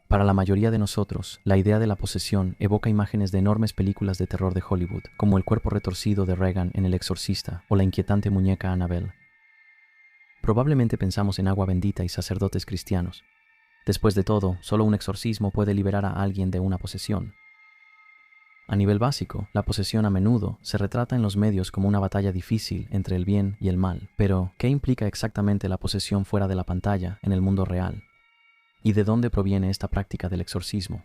Para la mayoría de nosotros, la idea de la posesión evoca imágenes de enormes películas de terror de Hollywood, como el cuerpo retorcido de Regan en El Exorcista o la inquietante muñeca Annabelle. Probablemente pensamos en agua bendita y sacerdotes cristianos. Después de todo, solo un exorcismo puede liberar a alguien de una posesión. A nivel básico, la posesión a menudo se retrata en los medios como una batalla difícil entre el bien y el mal. Pero, ¿qué implica exactamente la posesión fuera de la pantalla, en el mundo real? ¿Y de dónde proviene esta práctica del exorcismo?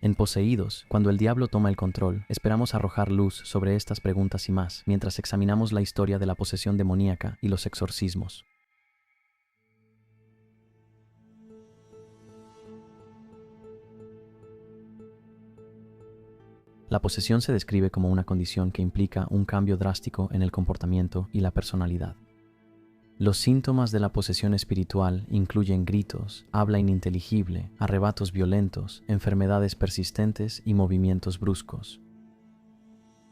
En Poseídos, cuando el diablo toma el control, esperamos arrojar luz sobre estas preguntas y más, mientras examinamos la historia de la posesión demoníaca y los exorcismos. La posesión se describe como una condición que implica un cambio drástico en el comportamiento y la personalidad. Los síntomas de la posesión espiritual incluyen gritos, habla ininteligible, arrebatos violentos, enfermedades persistentes y movimientos bruscos.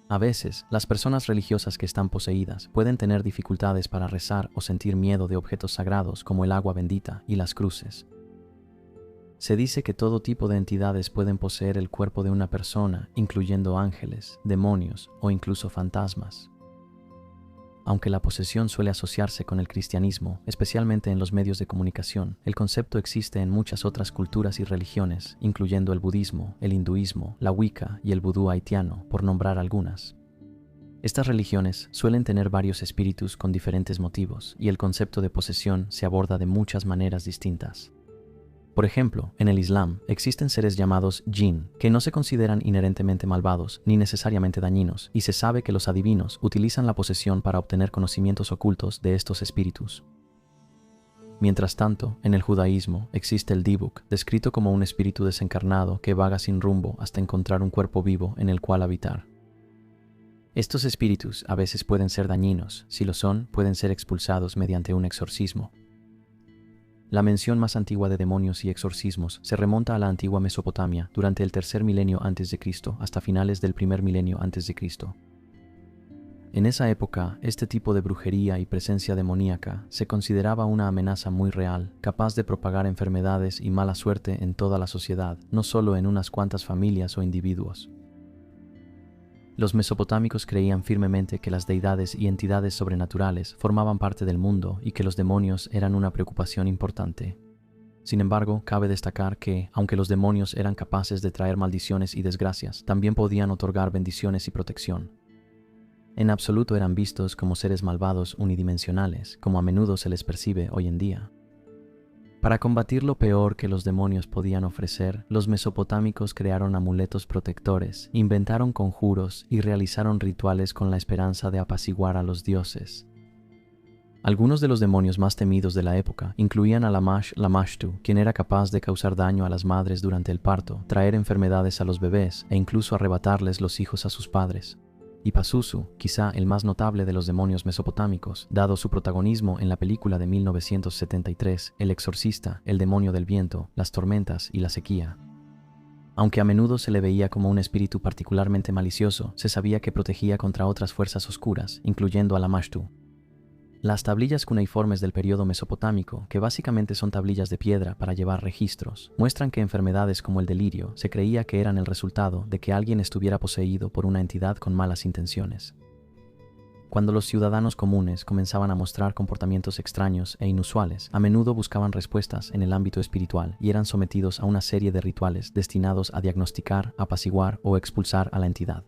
A veces, las personas religiosas que están poseídas pueden tener dificultades para rezar o sentir miedo de objetos sagrados como el agua bendita y las cruces. Se dice que todo tipo de entidades pueden poseer el cuerpo de una persona, incluyendo ángeles, demonios o incluso fantasmas. Aunque la posesión suele asociarse con el cristianismo, especialmente en los medios de comunicación, el concepto existe en muchas otras culturas y religiones, incluyendo el budismo, el hinduismo, la Wicca y el vudú haitiano, por nombrar algunas. Estas religiones suelen tener varios espíritus con diferentes motivos, y el concepto de posesión se aborda de muchas maneras distintas. Por ejemplo, en el Islam existen seres llamados jinn, que no se consideran inherentemente malvados ni necesariamente dañinos, y se sabe que los adivinos utilizan la posesión para obtener conocimientos ocultos de estos espíritus. Mientras tanto, en el judaísmo existe el dibuk, descrito como un espíritu desencarnado que vaga sin rumbo hasta encontrar un cuerpo vivo en el cual habitar. Estos espíritus a veces pueden ser dañinos; si lo son, pueden ser expulsados mediante un exorcismo. La mención más antigua de demonios y exorcismos se remonta a la antigua Mesopotamia durante el tercer milenio antes de Cristo hasta finales del primer milenio antes de Cristo. En esa época, este tipo de brujería y presencia demoníaca se consideraba una amenaza muy real, capaz de propagar enfermedades y mala suerte en toda la sociedad, no solo en unas cuantas familias o individuos. Los mesopotámicos creían firmemente que las deidades y entidades sobrenaturales formaban parte del mundo y que los demonios eran una preocupación importante. Sin embargo, cabe destacar que, aunque los demonios eran capaces de traer maldiciones y desgracias, también podían otorgar bendiciones y protección. En absoluto eran vistos como seres malvados unidimensionales, como a menudo se les percibe hoy en día. Para combatir lo peor que los demonios podían ofrecer, los mesopotámicos crearon amuletos protectores, inventaron conjuros y realizaron rituales con la esperanza de apaciguar a los dioses. Algunos de los demonios más temidos de la época incluían a Lamashtu, quien era capaz de causar daño a las madres durante el parto, traer enfermedades a los bebés e incluso arrebatarles los hijos a sus padres. Y Pazuzu, quizá el más notable de los demonios mesopotámicos, dado su protagonismo en la película de 1973, El Exorcista, el demonio del viento, las tormentas y la sequía. Aunque a menudo se le veía como un espíritu particularmente malicioso, se sabía que protegía contra otras fuerzas oscuras, incluyendo a Lamashtu. Las tablillas cuneiformes del periodo mesopotámico, que básicamente son tablillas de piedra para llevar registros, muestran que enfermedades como el delirio se creía que eran el resultado de que alguien estuviera poseído por una entidad con malas intenciones. Cuando los ciudadanos comunes comenzaban a mostrar comportamientos extraños e inusuales, a menudo buscaban respuestas en el ámbito espiritual y eran sometidos a una serie de rituales destinados a diagnosticar, apaciguar o expulsar a la entidad.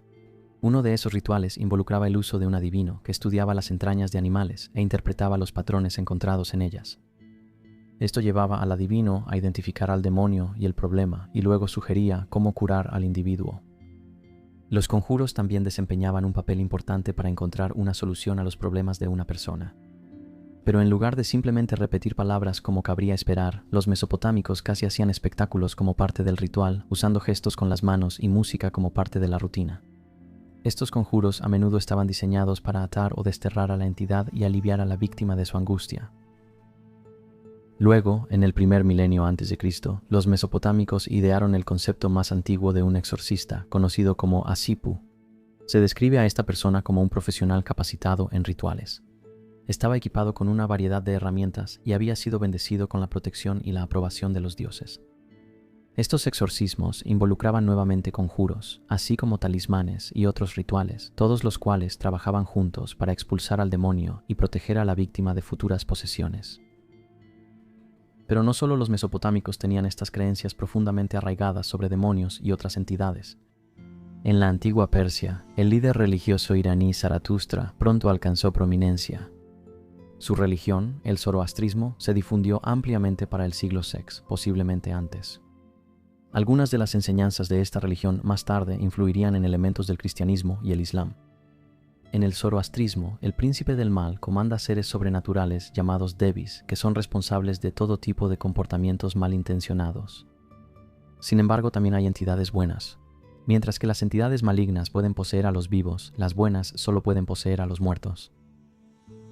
Uno de esos rituales involucraba el uso de un adivino que estudiaba las entrañas de animales e interpretaba los patrones encontrados en ellas. Esto llevaba al adivino a identificar al demonio y el problema, y luego sugería cómo curar al individuo. Los conjuros también desempeñaban un papel importante para encontrar una solución a los problemas de una persona. Pero en lugar de simplemente repetir palabras como cabría esperar, los mesopotámicos casi hacían espectáculos como parte del ritual, usando gestos con las manos y música como parte de la rutina. Estos conjuros a menudo estaban diseñados para atar o desterrar a la entidad y aliviar a la víctima de su angustia. Luego, en el primer milenio antes de Cristo, los mesopotámicos idearon el concepto más antiguo de un exorcista, conocido como Asipu. Se describe a esta persona como un profesional capacitado en rituales. Estaba equipado con una variedad de herramientas y había sido bendecido con la protección y la aprobación de los dioses. Estos exorcismos involucraban nuevamente conjuros, así como talismanes y otros rituales, todos los cuales trabajaban juntos para expulsar al demonio y proteger a la víctima de futuras posesiones. Pero no solo los mesopotámicos tenían estas creencias profundamente arraigadas sobre demonios y otras entidades. En la antigua Persia, el líder religioso iraní Zaratustra pronto alcanzó prominencia. Su religión, el zoroastrismo, se difundió ampliamente para el siglo VI, posiblemente antes. Algunas de las enseñanzas de esta religión más tarde influirían en elementos del cristianismo y el islam. En el zoroastrismo, el príncipe del mal comanda seres sobrenaturales llamados devis, que son responsables de todo tipo de comportamientos malintencionados. Sin embargo, también hay entidades buenas. Mientras que las entidades malignas pueden poseer a los vivos, las buenas solo pueden poseer a los muertos.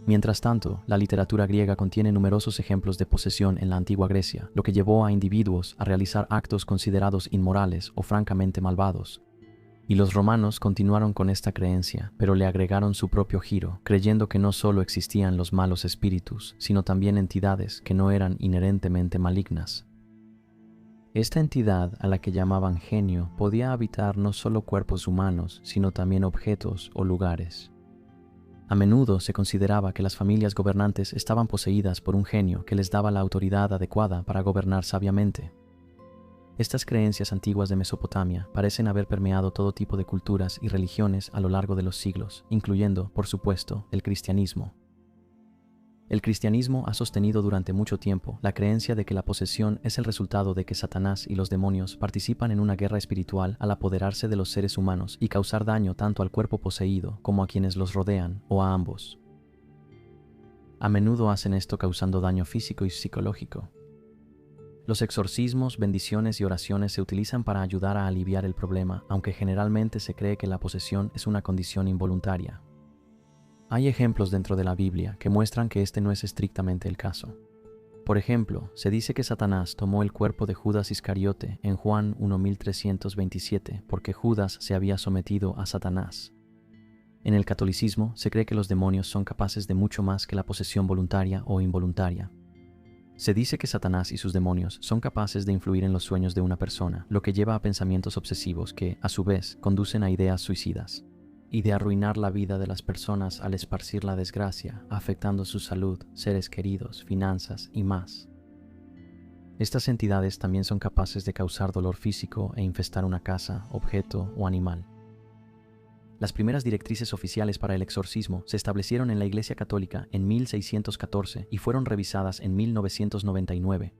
Mientras tanto, la literatura griega contiene numerosos ejemplos de posesión en la antigua Grecia, lo que llevó a individuos a realizar actos considerados inmorales o francamente malvados. Y los romanos continuaron con esta creencia, pero le agregaron su propio giro, creyendo que no solo existían los malos espíritus, sino también entidades que no eran inherentemente malignas. Esta entidad, a la que llamaban genio, podía habitar no solo cuerpos humanos, sino también objetos o lugares. A menudo se consideraba que las familias gobernantes estaban poseídas por un genio que les daba la autoridad adecuada para gobernar sabiamente. Estas creencias antiguas de Mesopotamia parecen haber permeado todo tipo de culturas y religiones a lo largo de los siglos, incluyendo, por supuesto, el cristianismo. El cristianismo ha sostenido durante mucho tiempo la creencia de que la posesión es el resultado de que Satanás y los demonios participan en una guerra espiritual al apoderarse de los seres humanos y causar daño tanto al cuerpo poseído como a quienes los rodean o a ambos. A menudo hacen esto causando daño físico y psicológico. Los exorcismos, bendiciones y oraciones se utilizan para ayudar a aliviar el problema, aunque generalmente se cree que la posesión es una condición involuntaria. Hay ejemplos dentro de la Biblia que muestran que este no es estrictamente el caso. Por ejemplo, se dice que Satanás tomó el cuerpo de Judas Iscariote en Juan 1.327 porque Judas se había sometido a Satanás. En el catolicismo se cree que los demonios son capaces de mucho más que la posesión voluntaria o involuntaria. Se dice que Satanás y sus demonios son capaces de influir en los sueños de una persona, lo que lleva a pensamientos obsesivos que, a su vez, conducen a ideas suicidas, y de arruinar la vida de las personas al esparcir la desgracia, afectando su salud, seres queridos, finanzas y más. Estas entidades también son capaces de causar dolor físico e infestar una casa, objeto o animal. Las primeras directrices oficiales para el exorcismo se establecieron en la Iglesia Católica en 1614 y fueron revisadas en 1999.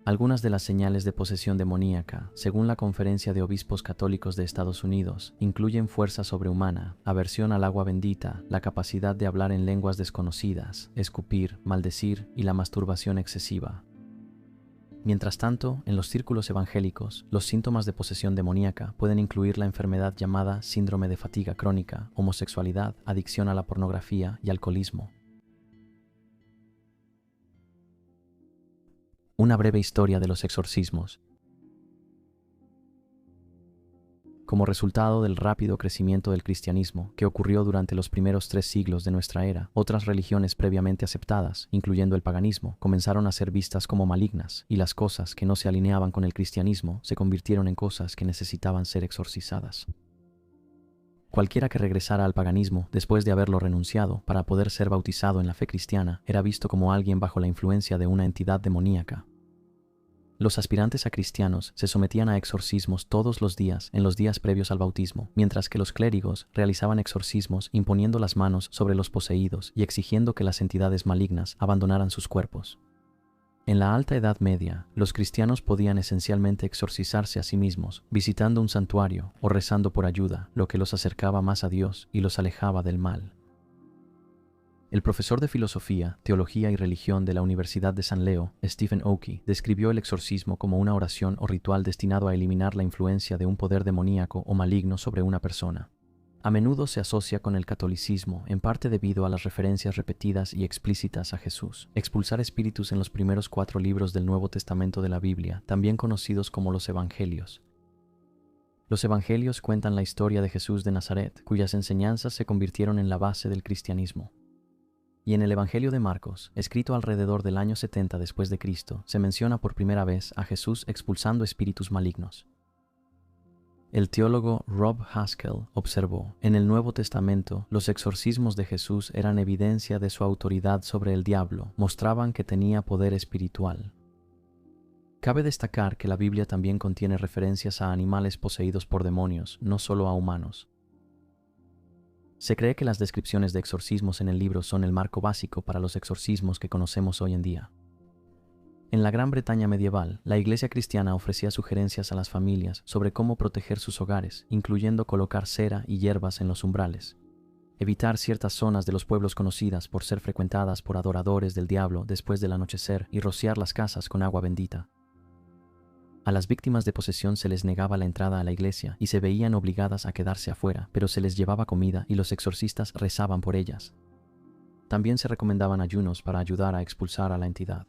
Algunas de las señales de posesión demoníaca, según la Conferencia de Obispos Católicos de Estados Unidos, incluyen fuerza sobrehumana, aversión al agua bendita, la capacidad de hablar en lenguas desconocidas, escupir, maldecir y la masturbación excesiva. Mientras tanto, en los círculos evangélicos, los síntomas de posesión demoníaca pueden incluir la enfermedad llamada síndrome de fatiga crónica, homosexualidad, adicción a la pornografía y alcoholismo. Una breve historia de los exorcismos. Como resultado del rápido crecimiento del cristianismo que ocurrió durante los primeros 3 siglos de nuestra era, otras religiones previamente aceptadas, incluyendo el paganismo, comenzaron a ser vistas como malignas, y las cosas que no se alineaban con el cristianismo se convirtieron en cosas que necesitaban ser exorcizadas. Cualquiera que regresara al paganismo después de haberlo renunciado para poder ser bautizado en la fe cristiana era visto como alguien bajo la influencia de una entidad demoníaca. Los aspirantes a cristianos se sometían a exorcismos todos los días en los días previos al bautismo, mientras que los clérigos realizaban exorcismos imponiendo las manos sobre los poseídos y exigiendo que las entidades malignas abandonaran sus cuerpos. En la Alta Edad Media, los cristianos podían esencialmente exorcizarse a sí mismos, visitando un santuario o rezando por ayuda, lo que los acercaba más a Dios y los alejaba del mal. El profesor de filosofía, teología y religión de la Universidad de San Leo, Stephen Oakey, describió el exorcismo como una oración o ritual destinado a eliminar la influencia de un poder demoníaco o maligno sobre una persona. A menudo se asocia con el catolicismo, en parte debido a las referencias repetidas y explícitas a Jesús. Expulsar espíritus en los primeros 4 libros del Nuevo Testamento de la Biblia, también conocidos como los Evangelios. Los Evangelios cuentan la historia de Jesús de Nazaret, cuyas enseñanzas se convirtieron en la base del cristianismo. Y en el Evangelio de Marcos, escrito alrededor del año 70 después de Cristo, se menciona por primera vez a Jesús expulsando espíritus malignos. El teólogo Rob Haskell observó: en el Nuevo Testamento, los exorcismos de Jesús eran evidencia de su autoridad sobre el diablo, mostraban que tenía poder espiritual. Cabe destacar que la Biblia también contiene referencias a animales poseídos por demonios, no solo a humanos. Se cree que las descripciones de exorcismos en el libro son el marco básico para los exorcismos que conocemos hoy en día. En la Gran Bretaña medieval, la Iglesia cristiana ofrecía sugerencias a las familias sobre cómo proteger sus hogares, incluyendo colocar cera y hierbas en los umbrales, evitar ciertas zonas de los pueblos conocidas por ser frecuentadas por adoradores del diablo después del anochecer y rociar las casas con agua bendita. A las víctimas de posesión se les negaba la entrada a la iglesia y se veían obligadas a quedarse afuera, pero se les llevaba comida y los exorcistas rezaban por ellas. También se recomendaban ayunos para ayudar a expulsar a la entidad.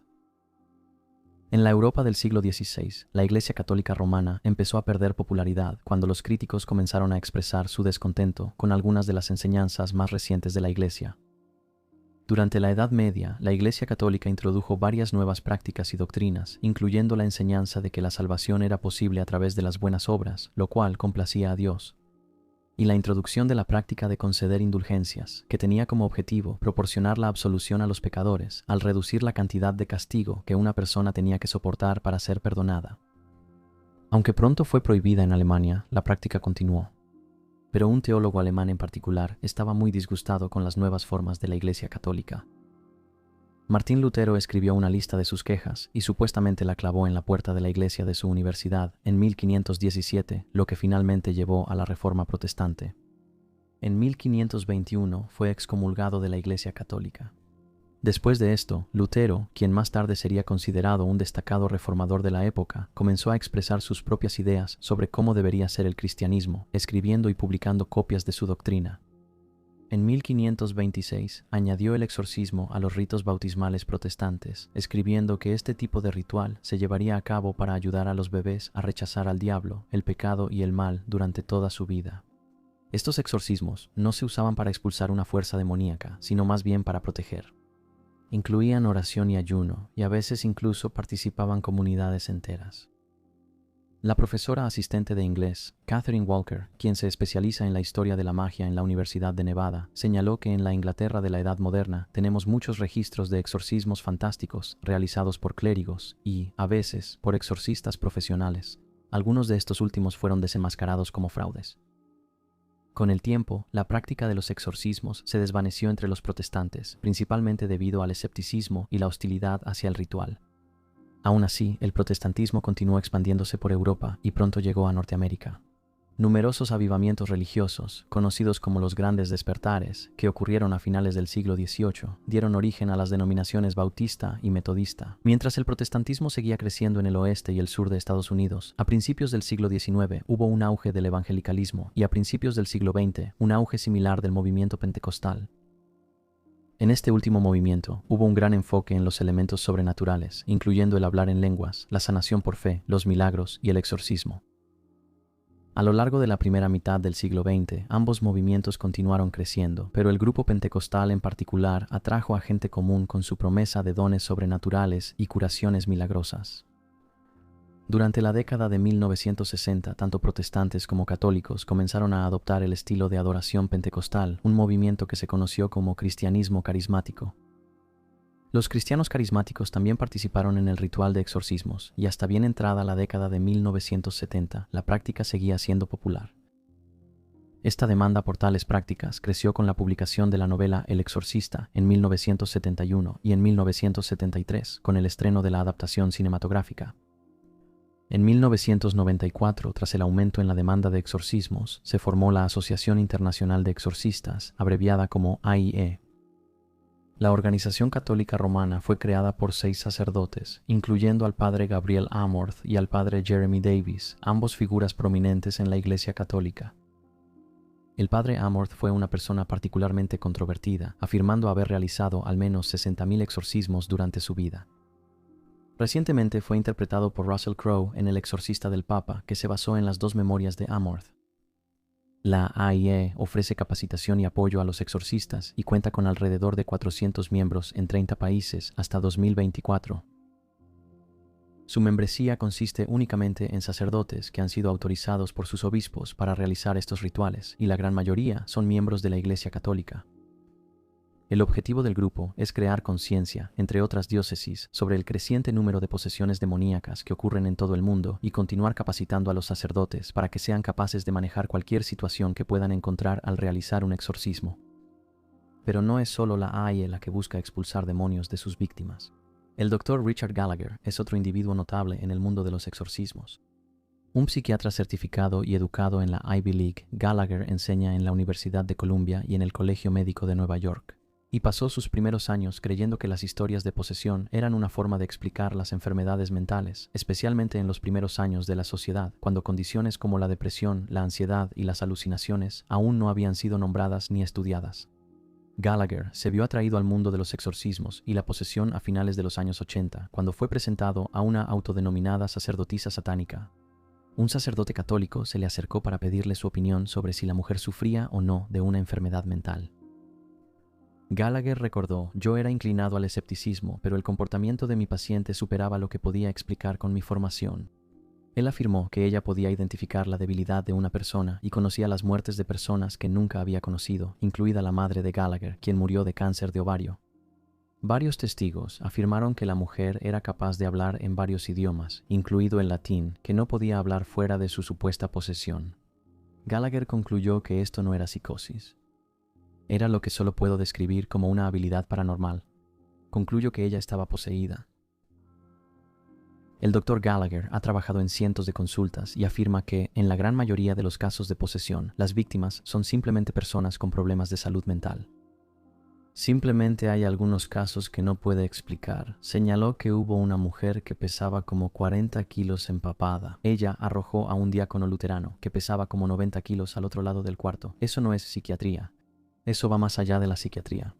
En la Europa del siglo XVI, la Iglesia Católica Romana empezó a perder popularidad cuando los críticos comenzaron a expresar su descontento con algunas de las enseñanzas más recientes de la Iglesia. Durante la Edad Media, la Iglesia Católica introdujo varias nuevas prácticas y doctrinas, incluyendo la enseñanza de que la salvación era posible a través de las buenas obras, lo cual complacía a Dios, y la introducción de la práctica de conceder indulgencias, que tenía como objetivo proporcionar la absolución a los pecadores, al reducir la cantidad de castigo que una persona tenía que soportar para ser perdonada. Aunque pronto fue prohibida en Alemania, la práctica continuó. Pero un teólogo alemán en particular estaba muy disgustado con las nuevas formas de la Iglesia Católica. Martín Lutero escribió una lista de sus quejas y supuestamente la clavó en la puerta de la iglesia de su universidad en 1517, lo que finalmente llevó a la Reforma Protestante. En 1521 fue excomulgado de la Iglesia Católica. Después de esto, Lutero, quien más tarde sería considerado un destacado reformador de la época, comenzó a expresar sus propias ideas sobre cómo debería ser el cristianismo, escribiendo y publicando copias de su doctrina. En 1526 añadió el exorcismo a los ritos bautismales protestantes, escribiendo que este tipo de ritual se llevaría a cabo para ayudar a los bebés a rechazar al diablo, el pecado y el mal durante toda su vida. Estos exorcismos no se usaban para expulsar una fuerza demoníaca, sino más bien para proteger. Incluían oración y ayuno, y a veces incluso participaban comunidades enteras. La profesora asistente de inglés, Catherine Walker, quien se especializa en la historia de la magia en la Universidad de Nevada, señaló que en la Inglaterra de la Edad Moderna tenemos muchos registros de exorcismos fantásticos realizados por clérigos y, a veces, por exorcistas profesionales. Algunos de estos últimos fueron desenmascarados como fraudes. Con el tiempo, la práctica de los exorcismos se desvaneció entre los protestantes, principalmente debido al escepticismo y la hostilidad hacia el ritual. Aún así, el protestantismo continuó expandiéndose por Europa y pronto llegó a Norteamérica. Numerosos avivamientos religiosos, conocidos como los Grandes Despertares, que ocurrieron a finales del siglo XVIII, dieron origen a las denominaciones bautista y metodista. Mientras el protestantismo seguía creciendo en el oeste y el sur de Estados Unidos, a principios del siglo XIX hubo un auge del evangelicalismo y a principios del siglo XX un auge similar del movimiento pentecostal. En este último movimiento hubo un gran enfoque en los elementos sobrenaturales, incluyendo el hablar en lenguas, la sanación por fe, los milagros y el exorcismo. A lo largo de la primera mitad del siglo XX, ambos movimientos continuaron creciendo, pero el grupo pentecostal en particular atrajo a gente común con su promesa de dones sobrenaturales y curaciones milagrosas. Durante la década de 1960, tanto protestantes como católicos comenzaron a adoptar el estilo de adoración pentecostal, un movimiento que se conoció como cristianismo carismático. Los cristianos carismáticos también participaron en el ritual de exorcismos, y hasta bien entrada la década de 1970, la práctica seguía siendo popular. Esta demanda por tales prácticas creció con la publicación de la novela El Exorcista en 1971 y en 1973, con el estreno de la adaptación cinematográfica. En 1994, tras el aumento en la demanda de exorcismos, se formó la Asociación Internacional de Exorcistas, abreviada como AIE. La Organización Católica Romana fue creada por 6 sacerdotes, incluyendo al padre Gabriel Amorth y al padre Jeremy Davies, ambos figuras prominentes en la Iglesia Católica. El padre Amorth fue una persona particularmente controvertida, afirmando haber realizado al menos 60.000 exorcismos durante su vida. Recientemente fue interpretado por Russell Crowe en El Exorcista del Papa, que se basó en las 2 memorias de Amorth. La AIE ofrece capacitación y apoyo a los exorcistas y cuenta con alrededor de 400 miembros en 30 países hasta 2024. Su membresía consiste únicamente en sacerdotes que han sido autorizados por sus obispos para realizar estos rituales, y la gran mayoría son miembros de la Iglesia Católica. El objetivo del grupo es crear conciencia, entre otras diócesis, sobre el creciente número de posesiones demoníacas que ocurren en todo el mundo y continuar capacitando a los sacerdotes para que sean capaces de manejar cualquier situación que puedan encontrar al realizar un exorcismo. Pero no es solo la AIE la que busca expulsar demonios de sus víctimas. El Dr. Richard Gallagher es otro individuo notable en el mundo de los exorcismos. Un psiquiatra certificado y educado en la Ivy League, Gallagher enseña en la Universidad de Columbia y en el Colegio Médico de Nueva York, y pasó sus primeros años creyendo que las historias de posesión eran una forma de explicar las enfermedades mentales, especialmente en los primeros años de la sociedad, cuando condiciones como la depresión, la ansiedad y las alucinaciones aún no habían sido nombradas ni estudiadas. Gallagher se vio atraído al mundo de los exorcismos y la posesión a finales de los años 80, cuando fue presentado a una autodenominada sacerdotisa satánica. Un sacerdote católico se le acercó para pedirle su opinión sobre si la mujer sufría o no de una enfermedad mental. Gallagher recordó: yo era inclinado al escepticismo, pero el comportamiento de mi paciente superaba lo que podía explicar con mi formación. Él afirmó que ella podía identificar la debilidad de una persona y conocía las muertes de personas que nunca había conocido, incluida la madre de Gallagher, quien murió de cáncer de ovario. Varios testigos afirmaron que la mujer era capaz de hablar en varios idiomas, incluido el latín, que no podía hablar fuera de su supuesta posesión. Gallagher concluyó que esto no era psicosis. Era lo que solo puedo describir como una habilidad paranormal. Concluyo que ella estaba poseída. El Dr. Gallagher ha trabajado en cientos de consultas y afirma que, en la gran mayoría de los casos de posesión, las víctimas son simplemente personas con problemas de salud mental. Simplemente hay algunos casos que no puede explicar. Señaló que hubo una mujer que pesaba como 40 kilos empapada. Ella arrojó a un diácono luterano que pesaba como 90 kilos al otro lado del cuarto. Eso no es psiquiatría. Eso va más allá de la psiquiatría.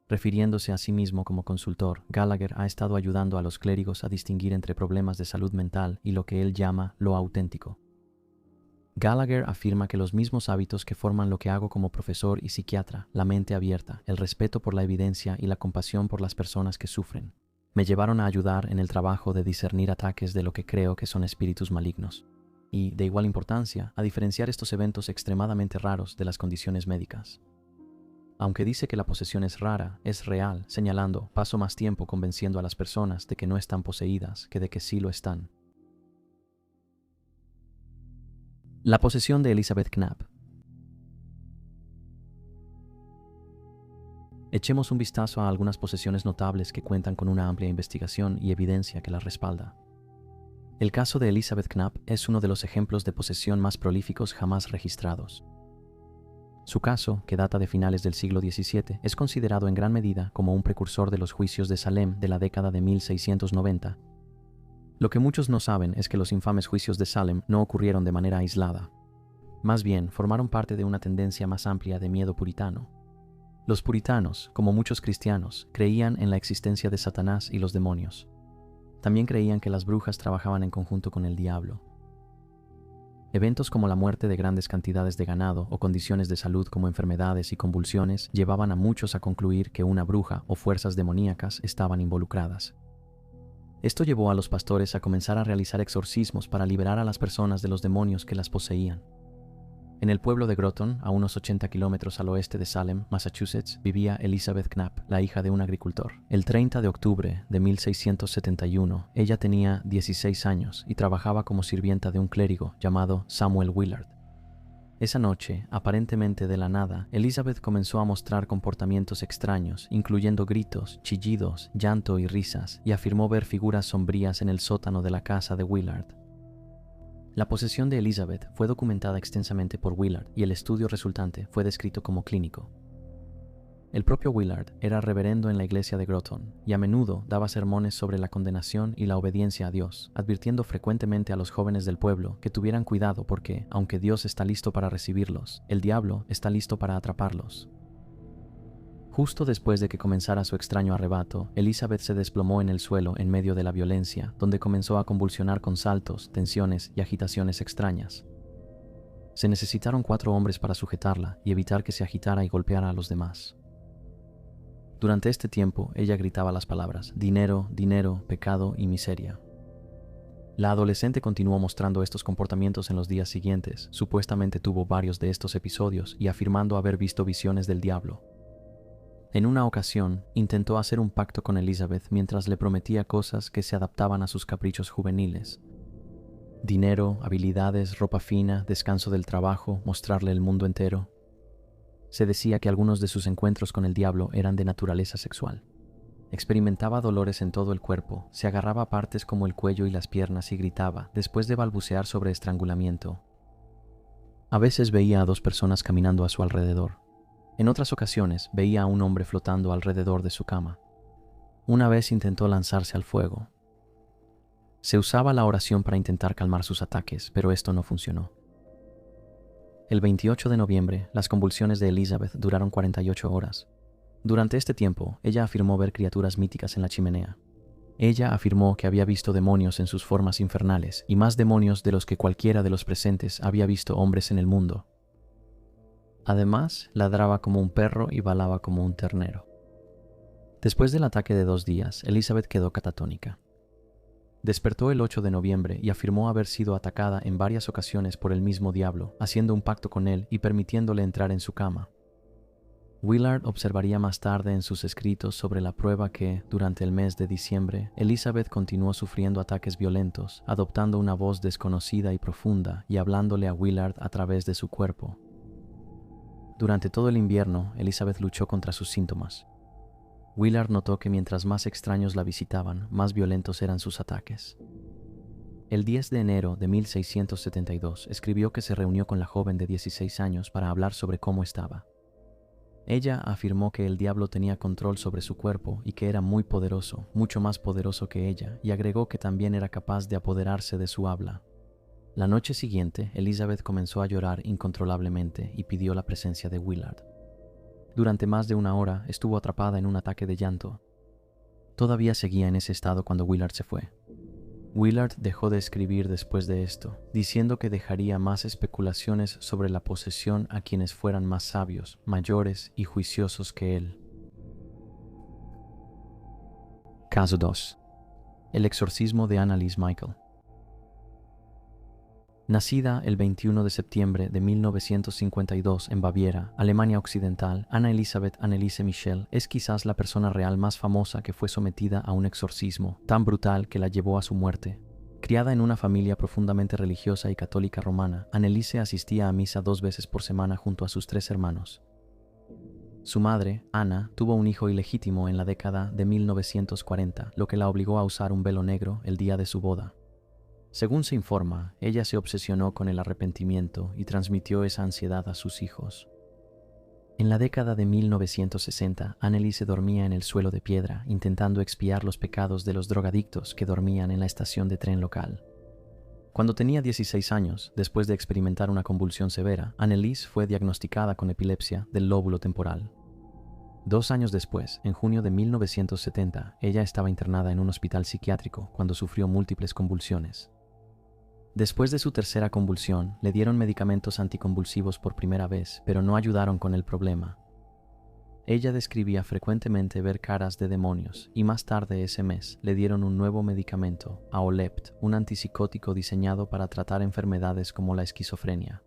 Refiriéndose a sí mismo como consultor, Gallagher ha estado ayudando a los clérigos a distinguir entre problemas de salud mental y lo que él llama lo auténtico. Gallagher afirma que los mismos hábitos que forman lo que hago como profesor y psiquiatra, la mente abierta, el respeto por la evidencia y la compasión por las personas que sufren, me llevaron a ayudar en el trabajo de discernir ataques de lo que creo que son espíritus malignos, y, de igual importancia, a diferenciar estos eventos extremadamente raros de las condiciones médicas. Aunque dice que la posesión es rara, es real, señalando: paso más tiempo convenciendo a las personas de que no están poseídas que de que sí lo están. La posesión de Elizabeth Knapp. Echemos un vistazo a algunas posesiones notables que cuentan con una amplia investigación y evidencia que las respalda. El caso de Elizabeth Knapp es uno de los ejemplos de posesión más prolíficos jamás registrados. Su caso, que data de finales del siglo XVII, es considerado en gran medida como un precursor de los juicios de Salem de la década de 1690. Lo que muchos no saben es que los infames juicios de Salem no ocurrieron de manera aislada. Más bien, formaron parte de una tendencia más amplia de miedo puritano. Los puritanos, como muchos cristianos, creían en la existencia de Satanás y los demonios. También creían que las brujas trabajaban en conjunto con el diablo. Eventos como la muerte de grandes cantidades de ganado o condiciones de salud como enfermedades y convulsiones llevaban a muchos a concluir que una bruja o fuerzas demoníacas estaban involucradas. Esto llevó a los pastores a comenzar a realizar exorcismos para liberar a las personas de los demonios que las poseían. En el pueblo de Groton, a unos 80 kilómetros al oeste de Salem, Massachusetts, vivía Elizabeth Knapp, la hija de un agricultor. El 30 de octubre de 1671, ella tenía 16 años y trabajaba como sirvienta de un clérigo llamado Samuel Willard. Esa noche, aparentemente de la nada, Elizabeth comenzó a mostrar comportamientos extraños, incluyendo gritos, chillidos, llanto y risas, y afirmó ver figuras sombrías en el sótano de la casa de Willard. La posesión de Elizabeth fue documentada extensamente por Willard y el estudio resultante fue descrito como clínico. El propio Willard era reverendo en la iglesia de Groton y a menudo daba sermones sobre la condenación y la obediencia a Dios, advirtiendo frecuentemente a los jóvenes del pueblo que tuvieran cuidado porque, aunque Dios está listo para recibirlos, el diablo está listo para atraparlos. Justo después de que comenzara su extraño arrebato, Elizabeth se desplomó en el suelo en medio de la violencia, donde comenzó a convulsionar con saltos, tensiones y agitaciones extrañas. Se necesitaron 4 hombres para sujetarla y evitar que se agitara y golpeara a los demás. Durante este tiempo, ella gritaba las palabras dinero, dinero, pecado y miseria. La adolescente continuó mostrando estos comportamientos en los días siguientes. Supuestamente tuvo varios de estos episodios y afirmando haber visto visiones del diablo. En una ocasión, intentó hacer un pacto con Elizabeth mientras le prometía cosas que se adaptaban a sus caprichos juveniles. Dinero, habilidades, ropa fina, descanso del trabajo, mostrarle el mundo entero. Se decía que algunos de sus encuentros con el diablo eran de naturaleza sexual. Experimentaba dolores en todo el cuerpo, se agarraba a partes como el cuello y las piernas y gritaba, después de balbucear sobre estrangulamiento. A veces veía a 2 personas caminando a su alrededor. En otras ocasiones veía a un hombre flotando alrededor de su cama. Una vez intentó lanzarse al fuego. Se usaba la oración para intentar calmar sus ataques, pero esto no funcionó. El 28 de noviembre, las convulsiones de Elizabeth duraron 48 horas. Durante este tiempo, ella afirmó ver criaturas míticas en la chimenea. Ella afirmó que había visto demonios en sus formas infernales, y más demonios de los que cualquiera de los presentes había visto hombres en el mundo. Además, ladraba como un perro y balaba como un ternero. Después del ataque de 2 días, Elizabeth quedó catatónica. Despertó el 8 de noviembre y afirmó haber sido atacada en varias ocasiones por el mismo diablo, haciendo un pacto con él y permitiéndole entrar en su cama. Willard observaría más tarde en sus escritos sobre la prueba que, durante el mes de diciembre, Elizabeth continuó sufriendo ataques violentos, adoptando una voz desconocida y profunda y hablándole a Willard a través de su cuerpo. Durante todo el invierno, Elizabeth luchó contra sus síntomas. Willard notó que mientras más extraños la visitaban, más violentos eran sus ataques. El 10 de enero de 1672 escribió que se reunió con la joven de 16 años para hablar sobre cómo estaba. Ella afirmó que el diablo tenía control sobre su cuerpo y que era muy poderoso, mucho más poderoso que ella, y agregó que también era capaz de apoderarse de su habla. La noche siguiente, Elizabeth comenzó a llorar incontrolablemente y pidió la presencia de Willard. Durante más de 1 hora estuvo atrapada en un ataque de llanto. Todavía seguía en ese estado cuando Willard se fue. Willard dejó de escribir después de esto, diciendo que dejaría más especulaciones sobre la posesión a quienes fueran más sabios, mayores y juiciosos que él. Caso 2. El exorcismo de Anneliese Michael. Nacida el 21 de septiembre de 1952 en Baviera, Alemania Occidental, Anna Elisabeth Anneliese Michel es quizás la persona real más famosa que fue sometida a un exorcismo tan brutal que la llevó a su muerte. Criada en una familia profundamente religiosa y católica romana, Anneliese asistía a misa 2 veces por semana junto a sus 3 hermanos. Su madre, Ana, tuvo un hijo ilegítimo en la década de 1940, lo que la obligó a usar un velo negro el día de su boda. Según se informa, ella se obsesionó con el arrepentimiento y transmitió esa ansiedad a sus hijos. En la década de 1960, Anneliese dormía en el suelo de piedra, intentando expiar los pecados de los drogadictos que dormían en la estación de tren local. Cuando tenía 16 años, después de experimentar una convulsión severa, Anneliese fue diagnosticada con epilepsia del lóbulo temporal. 2 años después, en junio de 1970, ella estaba internada en un hospital psiquiátrico cuando sufrió múltiples convulsiones. Después de su tercera convulsión, le dieron medicamentos anticonvulsivos por primera vez, pero no ayudaron con el problema. Ella describía frecuentemente ver caras de demonios, y más tarde ese mes le dieron un nuevo medicamento, Aolept, un antipsicótico diseñado para tratar enfermedades como la esquizofrenia.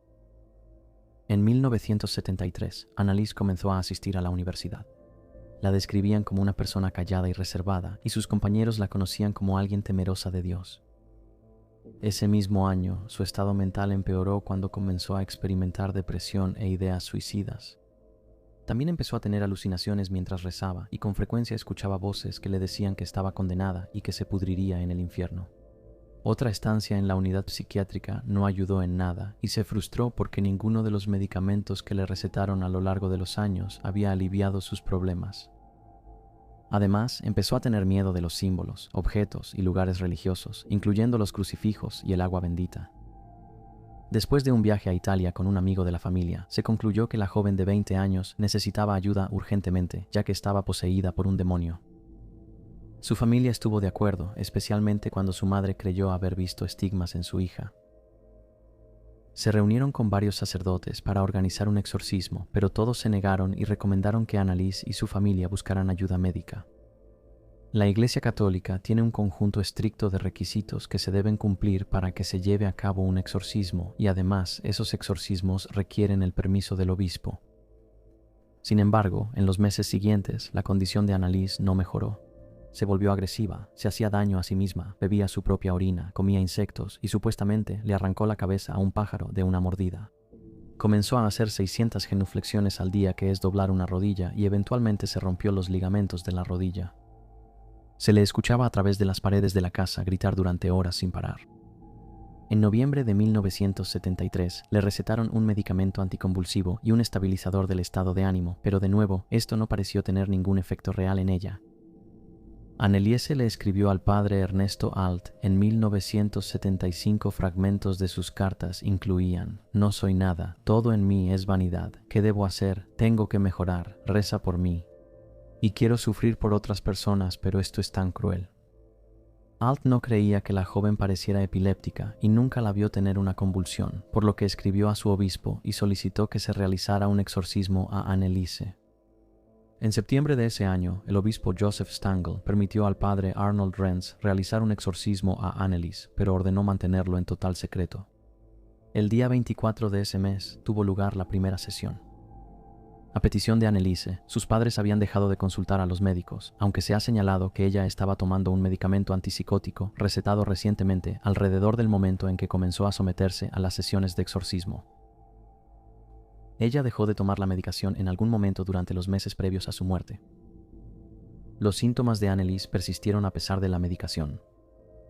En 1973, Anneliese comenzó a asistir a la universidad. La describían como una persona callada y reservada, y sus compañeros la conocían como alguien temerosa de Dios. Ese mismo año, su estado mental empeoró cuando comenzó a experimentar depresión e ideas suicidas. También empezó a tener alucinaciones mientras rezaba y con frecuencia escuchaba voces que le decían que estaba condenada y que se pudriría en el infierno. Otra estancia en la unidad psiquiátrica no ayudó en nada y se frustró porque ninguno de los medicamentos que le recetaron a lo largo de los años había aliviado sus problemas. Además, empezó a tener miedo de los símbolos, objetos y lugares religiosos, incluyendo los crucifijos y el agua bendita. Después de un viaje a Italia con un amigo de la familia, se concluyó que la joven de 20 años necesitaba ayuda urgentemente, ya que estaba poseída por un demonio. Su familia estuvo de acuerdo, especialmente cuando su madre creyó haber visto estigmas en su hija. Se reunieron con varios sacerdotes para organizar un exorcismo, pero todos se negaron y recomendaron que Annalise y su familia buscaran ayuda médica. La Iglesia Católica tiene un conjunto estricto de requisitos que se deben cumplir para que se lleve a cabo un exorcismo, y además esos exorcismos requieren el permiso del obispo. Sin embargo, en los meses siguientes, la condición de Annalise no mejoró. Se volvió agresiva, se hacía daño a sí misma, bebía su propia orina, comía insectos y supuestamente le arrancó la cabeza a un pájaro de una mordida. Comenzó a hacer 600 genuflexiones al día, que es doblar una rodilla, y eventualmente se rompió los ligamentos de la rodilla. Se le escuchaba a través de las paredes de la casa gritar durante horas sin parar. En noviembre de 1973 le recetaron un medicamento anticonvulsivo y un estabilizador del estado de ánimo, pero de nuevo esto no pareció tener ningún efecto real en ella. Anneliese le escribió al padre Ernesto Alt en 1975. Fragmentos de sus cartas incluían: no soy nada, todo en mí es vanidad, ¿qué debo hacer? Tengo que mejorar, reza por mí. Y quiero sufrir por otras personas, pero esto es tan cruel. Alt no creía que la joven pareciera epiléptica y nunca la vio tener una convulsión, por lo que escribió a su obispo y solicitó que se realizara un exorcismo a Anneliese. En septiembre de ese año, el obispo Joseph Stangl permitió al padre Arnold Renz realizar un exorcismo a Anneliese, pero ordenó mantenerlo en total secreto. El día 24 de ese mes tuvo lugar la primera sesión. A petición de Anneliese, sus padres habían dejado de consultar a los médicos, aunque se ha señalado que ella estaba tomando un medicamento antipsicótico recetado recientemente alrededor del momento en que comenzó a someterse a las sesiones de exorcismo. Ella dejó de tomar la medicación en algún momento durante los meses previos a su muerte. Los síntomas de Anneliese persistieron a pesar de la medicación.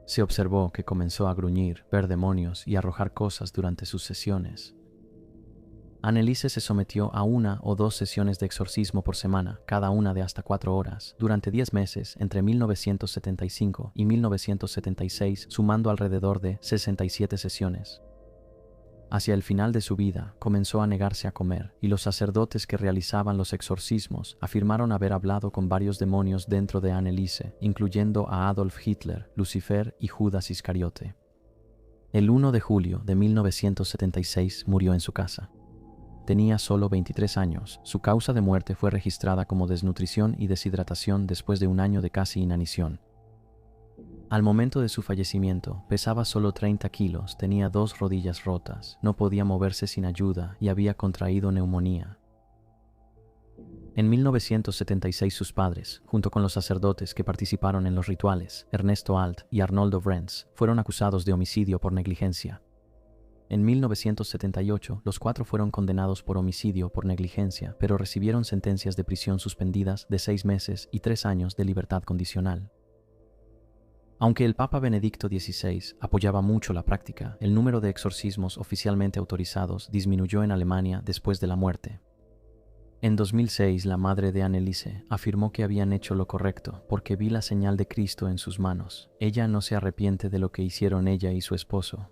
Se observó que comenzó a gruñir, ver demonios y arrojar cosas durante sus sesiones. Anneliese se sometió a 1 o 2 sesiones de exorcismo por semana, cada una de hasta 4 horas, durante 10 meses entre 1975 y 1976, sumando alrededor de 67 sesiones. Hacia el final de su vida, comenzó a negarse a comer, y los sacerdotes que realizaban los exorcismos afirmaron haber hablado con varios demonios dentro de Anneliese, incluyendo a Adolf Hitler, Lucifer y Judas Iscariote. El 1 de julio de 1976 murió en su casa. Tenía solo 23 años. Su causa de muerte fue registrada como desnutrición y deshidratación después de un año de casi inanición. Al momento de su fallecimiento, pesaba solo 30 kilos, tenía 2 rodillas rotas, no podía moverse sin ayuda y había contraído neumonía. En 1976 sus padres, junto con los sacerdotes que participaron en los rituales, Ernesto Alt y Arnoldo Renz, fueron acusados de homicidio por negligencia. En 1978, los 4 fueron condenados por homicidio por negligencia, pero recibieron sentencias de prisión suspendidas de 6 meses y 3 años de libertad condicional. Aunque el Papa Benedicto XVI apoyaba mucho la práctica, el número de exorcismos oficialmente autorizados disminuyó en Alemania después de la muerte. En 2006, la madre de Anneliese afirmó que habían hecho lo correcto porque vi la señal de Cristo en sus manos. Ella no se arrepiente de lo que hicieron ella y su esposo.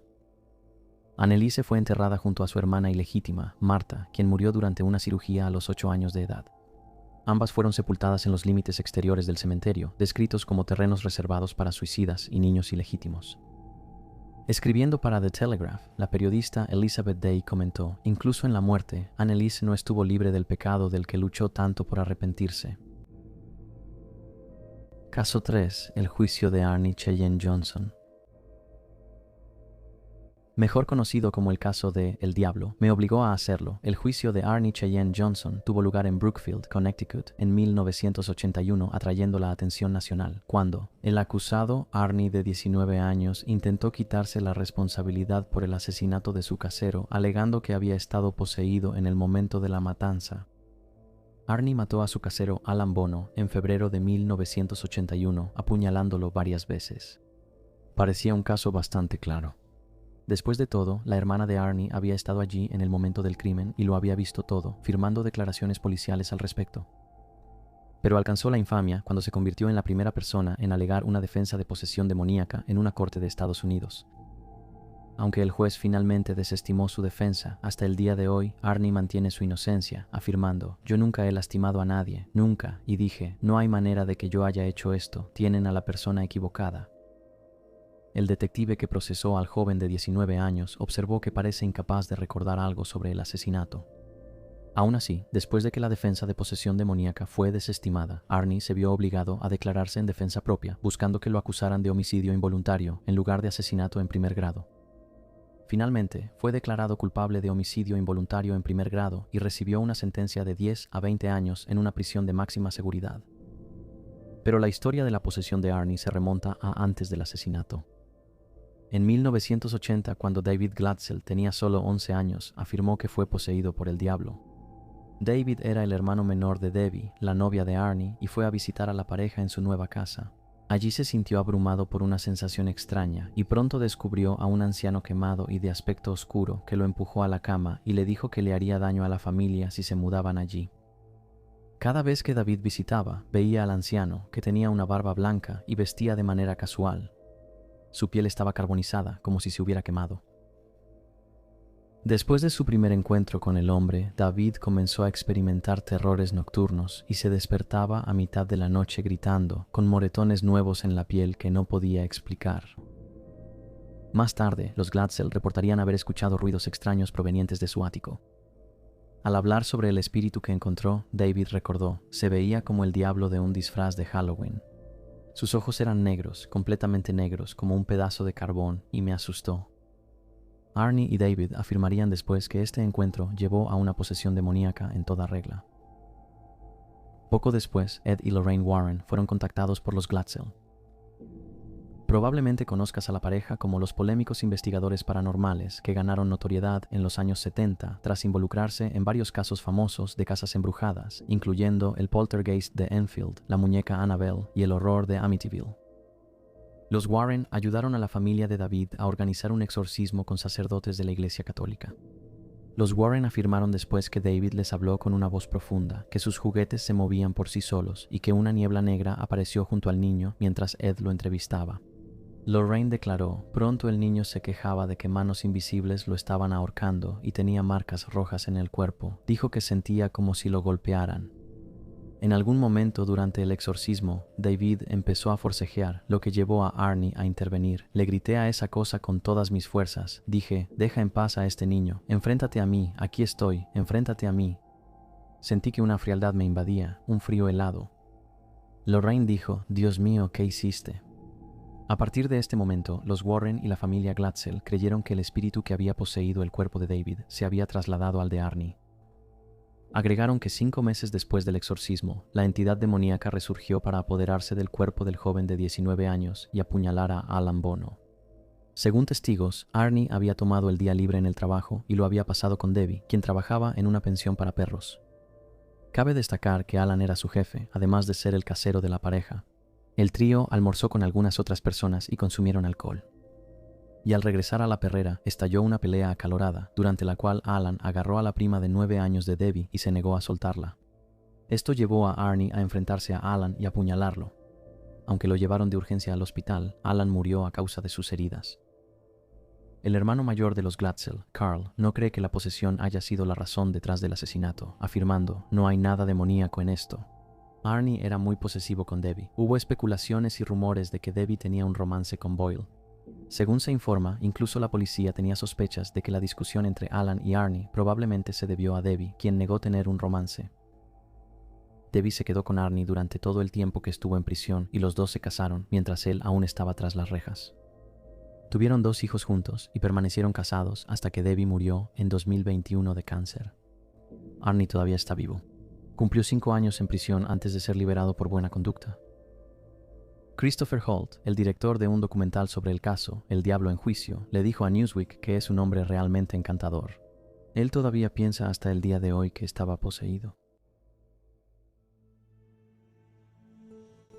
Anneliese fue enterrada junto a su hermana ilegítima, Marta, quien murió durante una cirugía a los 8 años de edad. Ambas fueron sepultadas en los límites exteriores del cementerio, descritos como terrenos reservados para suicidas y niños ilegítimos. Escribiendo para The Telegraph, la periodista Elizabeth Day comentó: incluso en la muerte, Anneliese no estuvo libre del pecado del que luchó tanto por arrepentirse. Caso 3. El juicio de Arnie Cheyenne Johnson. Mejor conocido como el caso de El Diablo, me obligó a hacerlo. El juicio de Arnie Cheyenne Johnson tuvo lugar en Brookfield, Connecticut, en 1981, atrayendo la atención nacional, cuando el acusado, Arnie, de 19 años, intentó quitarse la responsabilidad por el asesinato de su casero, alegando que había estado poseído en el momento de la matanza. Arnie mató a su casero Alan Bono en febrero de 1981, apuñalándolo varias veces. Parecía un caso bastante claro. Después de todo, la hermana de Arnie había estado allí en el momento del crimen y lo había visto todo, firmando declaraciones policiales al respecto. Pero alcanzó la infamia cuando se convirtió en la primera persona en alegar una defensa de posesión demoníaca en una corte de Estados Unidos. Aunque el juez finalmente desestimó su defensa, hasta el día de hoy, Arnie mantiene su inocencia, afirmando: «Yo nunca he lastimado a nadie, nunca, y dije, no hay manera de que yo haya hecho esto, tienen a la persona equivocada». El detective que procesó al joven de 19 años observó que parece incapaz de recordar algo sobre el asesinato. Aún así, después de que la defensa de posesión demoníaca fue desestimada, Arnie se vio obligado a declararse en defensa propia, buscando que lo acusaran de homicidio involuntario en lugar de asesinato en primer grado. Finalmente, fue declarado culpable de homicidio involuntario en primer grado y recibió una sentencia de 10 a 20 años en una prisión de máxima seguridad. Pero la historia de la posesión de Arnie se remonta a antes del asesinato. En 1980, cuando David Glatzel tenía solo 11 años, afirmó que fue poseído por el diablo. David era el hermano menor de Debbie, la novia de Arnie, y fue a visitar a la pareja en su nueva casa. Allí se sintió abrumado por una sensación extraña y pronto descubrió a un anciano quemado y de aspecto oscuro que lo empujó a la cama y le dijo que le haría daño a la familia si se mudaban allí. Cada vez que David visitaba, veía al anciano, que tenía una barba blanca y vestía de manera casual. Su piel estaba carbonizada, como si se hubiera quemado. Después de su primer encuentro con el hombre, David comenzó a experimentar terrores nocturnos y se despertaba a mitad de la noche gritando, con moretones nuevos en la piel que no podía explicar. Más tarde, los Glatzel reportarían haber escuchado ruidos extraños provenientes de su ático. Al hablar sobre el espíritu que encontró, David recordó, se veía como el diablo de un disfraz de Halloween. Sus ojos eran negros, completamente negros, como un pedazo de carbón, y me asustó. Arnie y David afirmarían después que este encuentro llevó a una posesión demoníaca en toda regla. Poco después, Ed y Lorraine Warren fueron contactados por los Glatzel. Probablemente conozcas a la pareja como los polémicos investigadores paranormales que ganaron notoriedad en los años 70 tras involucrarse en varios casos famosos de casas embrujadas, incluyendo el poltergeist de Enfield, la muñeca Annabelle y el horror de Amityville. Los Warren ayudaron a la familia de David a organizar un exorcismo con sacerdotes de la Iglesia Católica. Los Warren afirmaron después que David les habló con una voz profunda, que sus juguetes se movían por sí solos y que una niebla negra apareció junto al niño mientras Ed lo entrevistaba. Lorraine declaró, pronto el niño se quejaba de que manos invisibles lo estaban ahorcando y tenía marcas rojas en el cuerpo. Dijo que sentía como si lo golpearan. En algún momento durante el exorcismo, David empezó a forcejear, lo que llevó a Arnie a intervenir. Le grité a esa cosa con todas mis fuerzas. Dije, deja en paz a este niño. Enfréntate a mí, aquí estoy, enfréntate a mí. Sentí que una frialdad me invadía, un frío helado. Lorraine dijo, Dios mío, ¿qué hiciste? A partir de este momento, los Warren y la familia Glatzel creyeron que el espíritu que había poseído el cuerpo de David se había trasladado al de Arnie. Agregaron que 5 meses después del exorcismo, la entidad demoníaca resurgió para apoderarse del cuerpo del joven de 19 años y apuñalar a Alan Bono. Según testigos, Arnie había tomado el día libre en el trabajo y lo había pasado con Debbie, quien trabajaba en una pensión para perros. Cabe destacar que Alan era su jefe, además de ser el casero de la pareja. El trío almorzó con algunas otras personas y consumieron alcohol. Y al regresar a la perrera, estalló una pelea acalorada, durante la cual Alan agarró a la prima de 9 años de Debbie y se negó a soltarla. Esto llevó a Arnie a enfrentarse a Alan y apuñalarlo. Aunque lo llevaron de urgencia al hospital, Alan murió a causa de sus heridas. El hermano mayor de los Glatzel, Carl, no cree que la posesión haya sido la razón detrás del asesinato, afirmando, no hay nada demoníaco en esto. Arnie era muy posesivo con Debbie. Hubo especulaciones y rumores de que Debbie tenía un romance con Boyle. Según se informa, incluso la policía tenía sospechas de que la discusión entre Alan y Arnie probablemente se debió a Debbie, quien negó tener un romance. Debbie se quedó con Arnie durante todo el tiempo que estuvo en prisión y los dos se casaron mientras él aún estaba tras las rejas. Tuvieron 2 hijos juntos y permanecieron casados hasta que Debbie murió en 2021 de cáncer. Arnie todavía está vivo. Cumplió 5 años en prisión antes de ser liberado por buena conducta. Christopher Holt, el director de un documental sobre el caso, El Diablo en Juicio, le dijo a Newsweek que es un hombre realmente encantador. Él todavía piensa hasta el día de hoy que estaba poseído.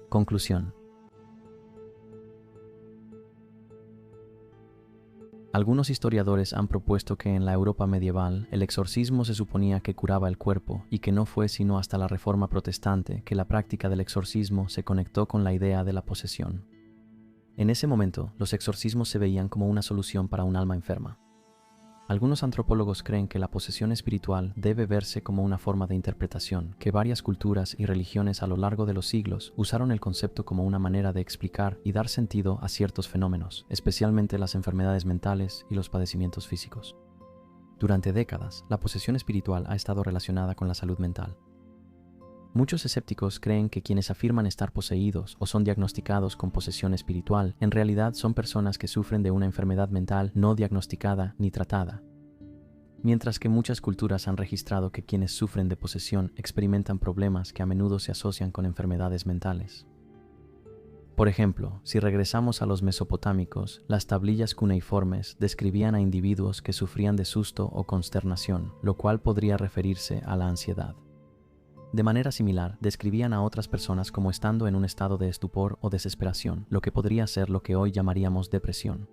Conclusión. Algunos historiadores han propuesto que en la Europa medieval el exorcismo se suponía que curaba el cuerpo y que no fue sino hasta la Reforma protestante que la práctica del exorcismo se conectó con la idea de la posesión. En ese momento, los exorcismos se veían como una solución para un alma enferma. Algunos antropólogos creen que la posesión espiritual debe verse como una forma de interpretación, que varias culturas y religiones a lo largo de los siglos usaron el concepto como una manera de explicar y dar sentido a ciertos fenómenos, especialmente las enfermedades mentales y los padecimientos físicos. Durante décadas, la posesión espiritual ha estado relacionada con la salud mental. Muchos escépticos creen que quienes afirman estar poseídos o son diagnosticados con posesión espiritual en realidad son personas que sufren de una enfermedad mental no diagnosticada ni tratada. Mientras que muchas culturas han registrado que quienes sufren de posesión experimentan problemas que a menudo se asocian con enfermedades mentales. Por ejemplo, si regresamos a los mesopotámicos, las tablillas cuneiformes describían a individuos que sufrían de susto o consternación, lo cual podría referirse a la ansiedad. De manera similar, describían a otras personas como estando en un estado de estupor o desesperación, lo que podría ser lo que hoy llamaríamos depresión.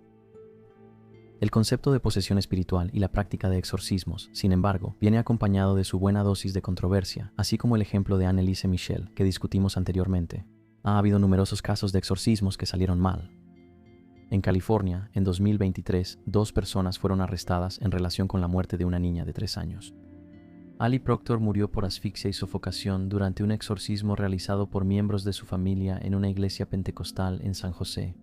El concepto de posesión espiritual y la práctica de exorcismos, sin embargo, viene acompañado de su buena dosis de controversia, así como el ejemplo de Anneliese Michel, que discutimos anteriormente. Ha habido numerosos casos de exorcismos que salieron mal. En California, en 2023, 2 personas fueron arrestadas en relación con la muerte de una niña de 3 años. Ali Proctor murió por asfixia y sofocación durante un exorcismo realizado por miembros de su familia en una iglesia pentecostal en San José.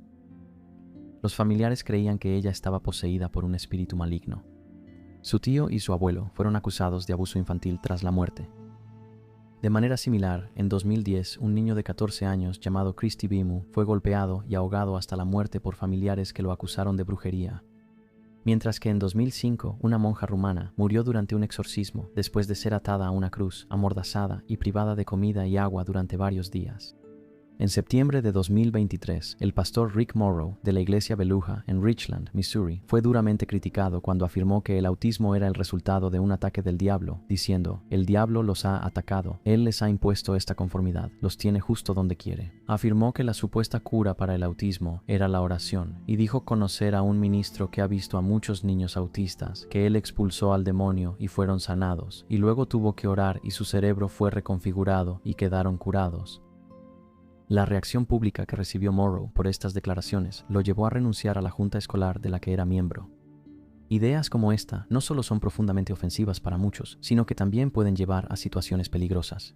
Los familiares creían que ella estaba poseída por un espíritu maligno. Su tío y su abuelo fueron acusados de abuso infantil tras la muerte. De manera similar, en 2010, un niño de 14 años llamado Christy Bimu fue golpeado y ahogado hasta la muerte por familiares que lo acusaron de brujería. Mientras que en 2005, una monja rumana murió durante un exorcismo después de ser atada a una cruz, amordazada y privada de comida y agua durante varios días. En septiembre de 2023, el pastor Rick Morrow de la iglesia Beluga en Richland, Missouri, fue duramente criticado cuando afirmó que el autismo era el resultado de un ataque del diablo, diciendo: "El diablo los ha atacado, él les ha impuesto esta conformidad, los tiene justo donde quiere". Afirmó que la supuesta cura para el autismo era la oración, y dijo conocer a un ministro que ha visto a muchos niños autistas, que él expulsó al demonio y fueron sanados, y luego tuvo que orar y su cerebro fue reconfigurado y quedaron curados. La reacción pública que recibió Morrow por estas declaraciones lo llevó a renunciar a la junta escolar de la que era miembro. Ideas como esta no solo son profundamente ofensivas para muchos, sino que también pueden llevar a situaciones peligrosas.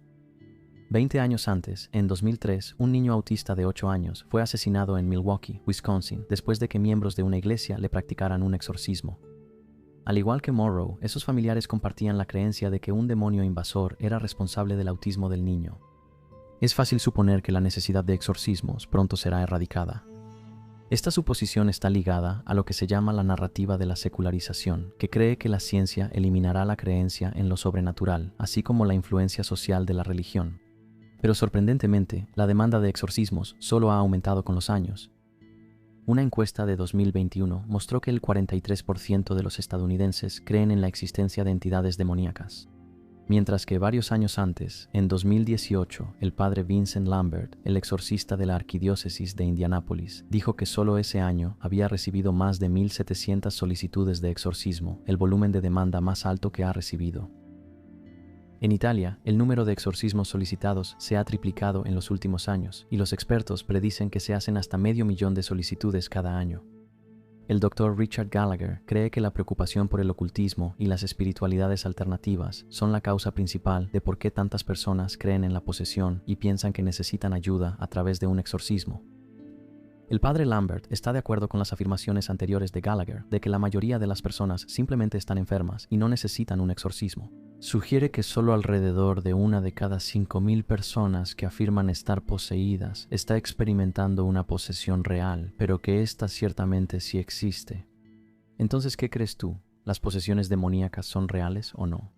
20 años antes, en 2003, un niño autista de 8 años fue asesinado en Milwaukee, Wisconsin, después de que miembros de una iglesia le practicaran un exorcismo. Al igual que Morrow, esos familiares compartían la creencia de que un demonio invasor era responsable del autismo del niño. Es fácil suponer que la necesidad de exorcismos pronto será erradicada. Esta suposición está ligada a lo que se llama la narrativa de la secularización, que cree que la ciencia eliminará la creencia en lo sobrenatural, así como la influencia social de la religión. Pero sorprendentemente, la demanda de exorcismos solo ha aumentado con los años. Una encuesta de 2021 mostró que el 43% de los estadounidenses creen en la existencia de entidades demoníacas. Mientras que varios años antes, en 2018, el padre Vincent Lambert, el exorcista de la arquidiócesis de Indianápolis, dijo que solo ese año había recibido más de 1,700 solicitudes de exorcismo, el volumen de demanda más alto que ha recibido. En Italia, el número de exorcismos solicitados se ha triplicado en los últimos años, y los expertos predicen que se hacen hasta 500,000 de solicitudes cada año. El Dr. Richard Gallagher cree que la preocupación por el ocultismo y las espiritualidades alternativas son la causa principal de por qué tantas personas creen en la posesión y piensan que necesitan ayuda a través de un exorcismo. El padre Lambert está de acuerdo con las afirmaciones anteriores de Gallagher de que la mayoría de las personas simplemente están enfermas y no necesitan un exorcismo. Sugiere que solo alrededor de 1 de cada 5,000 personas que afirman estar poseídas está experimentando una posesión real, pero que ésta ciertamente sí existe. Entonces, ¿qué crees tú? ¿Las posesiones demoníacas son reales o no?